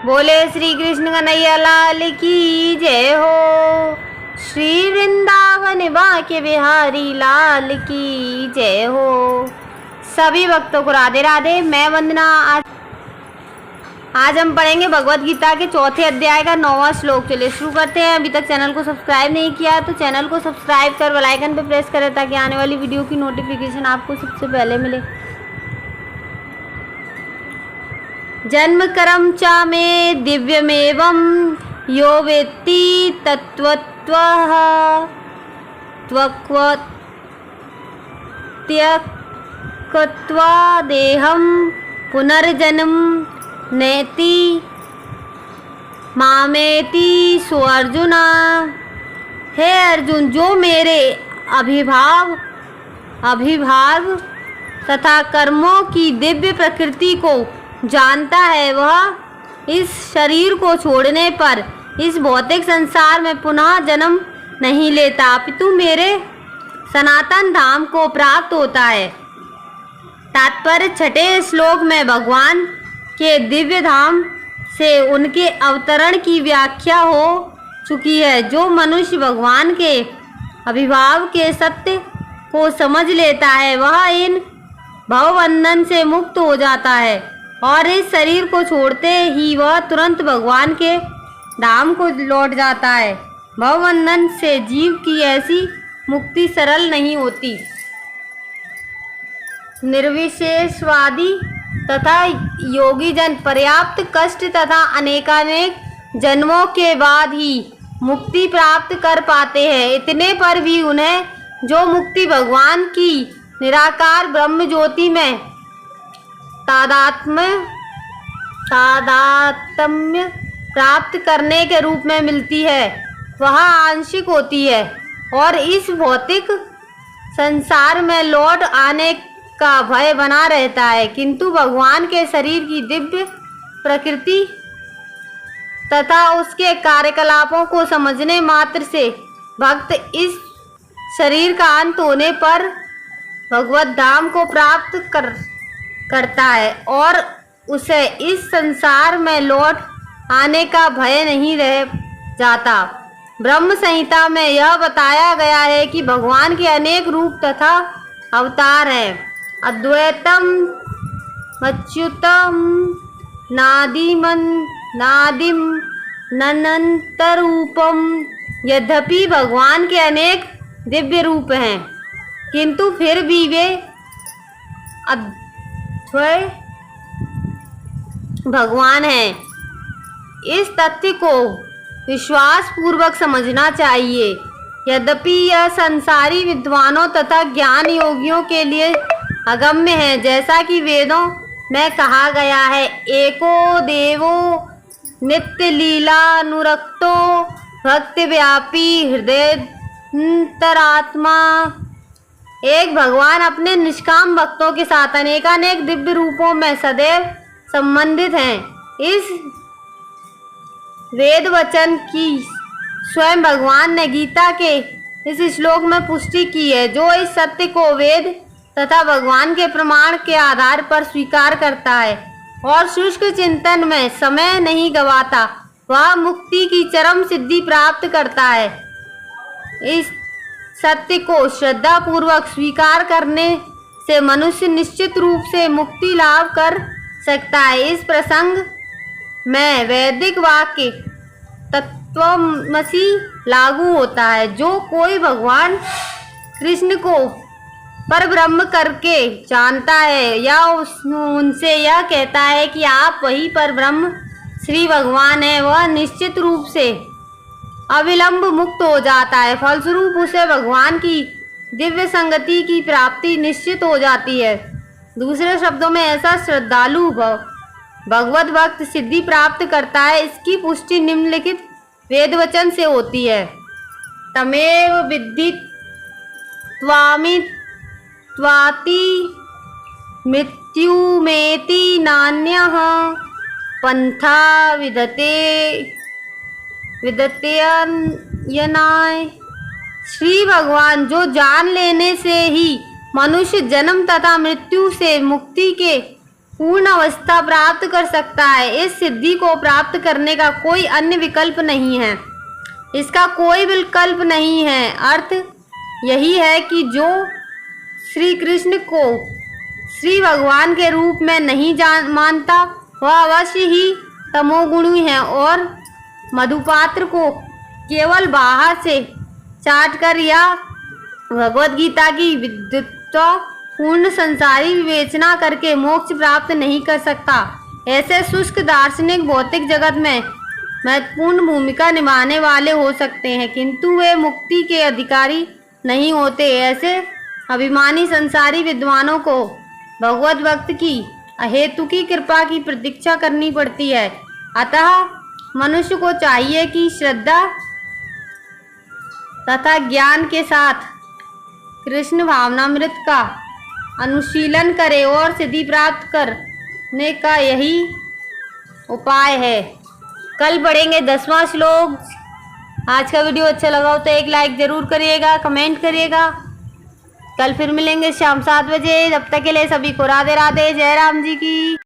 बोले श्री कृष्ण कन्हैया लाल की जय हो। श्री वृंदावन बांके बिहारी लाल की जय हो। सभी भक्तों को राधे राधे। मैं वंदना। आज हम पढ़ेंगे भगवत गीता के चौथे अध्याय का 9वां श्लोक। चलिए शुरू करते हैं। अभी तक चैनल को सब्सक्राइब नहीं किया तो चैनल को सब्सक्राइब कर बेल आइकन पर प्रेस करें ताकि आने वाली वीडियो की नोटिफिकेशन आपको सबसे पहले मिले। जन्म कर्म च मे दिव्यमेवं यो वेत्ति तत्त्वतः त्यक्त्वा देहं पुनर्जन्म नेति मामेति सो अर्जुन। हे अर्जुन, जो मेरे अभिभाव तथा कर्मों की दिव्य प्रकृति को जानता है, वह इस शरीर को छोड़ने पर इस भौतिक संसार में पुनः जन्म नहीं लेता, अपितु मेरे सनातन धाम को प्राप्त होता है। तात्पर्य 6ठे श्लोक में भगवान के दिव्य धाम से उनके अवतरण की व्याख्या हो चुकी है। जो मनुष्य भगवान के अभिभाव के सत्य को समझ लेता है, वह इन भवबंधन से मुक्त हो जाता है और इस शरीर को छोड़ते ही वह तुरंत भगवान के धाम को लौट जाता है। भवबंधन से जीव की ऐसी मुक्ति सरल नहीं होती। निर्विशेषवादी तथा योगी जन पर्याप्त कष्ट तथा अनेकानेक जन्मों के बाद ही मुक्ति प्राप्त कर पाते हैं। इतने पर भी उन्हें जो मुक्ति भगवान की निराकार ब्रह्म ज्योति में तादात्म्य प्राप्त करने के रूप में मिलती है, वह आंशिक होती है और इस भौतिक संसार में लौट आने का भय बना रहता है। किंतु भगवान के शरीर की दिव्य प्रकृति तथा उसके कार्यकलापों को समझने मात्र से भक्त इस शरीर का अंत होने पर भगवत धाम को प्राप्त करता है और उसे इस संसार में लौट आने का भय नहीं रह जाता। ब्रह्म संहिता में यह बताया गया है कि भगवान के अनेक रूप तथा अवतार हैं। अद्वैतम अच्युतम नादिम ननंतरूपम। यद्यपि भगवान के अनेक दिव्य रूप हैं, किंतु फिर भी वे अद्वय भगवान हैं। इस तथ्य को विश्वास पूर्वक समझना चाहिए। यद्यपि यह संसारी विद्वानों तथा ज्ञान योगियों के लिए अगम्य है, जैसा कि वेदों में कहा गया है, एको देवो नित्य लीलानुरक्तो भक्ति व्यापी हृदयंतरात्मा। एक भगवान अपने निष्काम भक्तों के साथ अनेकानेक दिव्य रूपों में सदैव संबंधित हैं। इस वेद वचन की स्वयं भगवान ने गीता के इस श्लोक में पुष्टि की है। जो इस सत्य को वेद तथा भगवान के प्रमाण के आधार पर स्वीकार करता है और शुष्क चिंतन में समय नहीं गवाता, वह मुक्ति की चरम सिद्धि प्राप्त करता है। इस सत्य को श्रद्धा पूर्वक स्वीकार करने से मनुष्य निश्चित रूप से मुक्ति लाभ कर सकता है। इस प्रसंग में वैदिक वाक्य तत्वमसि लागू होता है। जो कोई भगवान कृष्ण को परब्रह्म करके जानता है या उनसे यह कहता है कि आप वही परब्रह्म श्री भगवान हैं, वह निश्चित रूप से अविलंब मुक्त हो जाता है। फलस्वरूप उसे भगवान की दिव्य संगति की प्राप्ति निश्चित हो जाती है। दूसरे शब्दों में ऐसा श्रद्धालु भगवत भक्त सिद्धि प्राप्त करता है। इसकी पुष्टि निम्नलिखित वेद वचन से होती है। तमेव विद्धि त्वामि त्वाति मृत्युमेति नान्यः पंथा विदतेयनाय। श्री भगवान, जो जान लेने से ही मनुष्य जन्म तथा मृत्यु से मुक्ति के पूर्ण अवस्था प्राप्त कर सकता है। इस सिद्धि को प्राप्त करने का कोई अन्य विकल्प नहीं है, इसका कोई विकल्प नहीं है। अर्थ यही है कि जो श्री कृष्ण को श्री भगवान के रूप में नहीं मानता वह अवश्य ही तमोगुणी है और मधुपात्र को केवल बाहर से चाटकर या भगवत गीता की विद्वत्ता पूर्ण संसारी विवेचना करके मोक्ष प्राप्त नहीं कर सकता। ऐसे शुष्क दार्शनिक भौतिक जगत में महत्वपूर्ण भूमिका निभाने वाले हो सकते हैं, किंतु वे मुक्ति के अधिकारी नहीं होते। ऐसे अभिमानी संसारी विद्वानों को भगवत भक्त की अहेतु की कृपा की प्रतीक्षा करनी पड़ती है। अतः मनुष्य को चाहिए कि श्रद्धा तथा ज्ञान के साथ कृष्ण भावनामृत का अनुशीलन करे और सिद्धि प्राप्त करने का यही उपाय है। कल पढ़ेंगे 10वां श्लोक। आज का वीडियो अच्छा लगा हो तो एक लाइक ज़रूर करिएगा, कमेंट करिएगा। कल फिर मिलेंगे शाम 7 बजे। जब तक के लिए सभी को राधे राधे। जय राम जी की।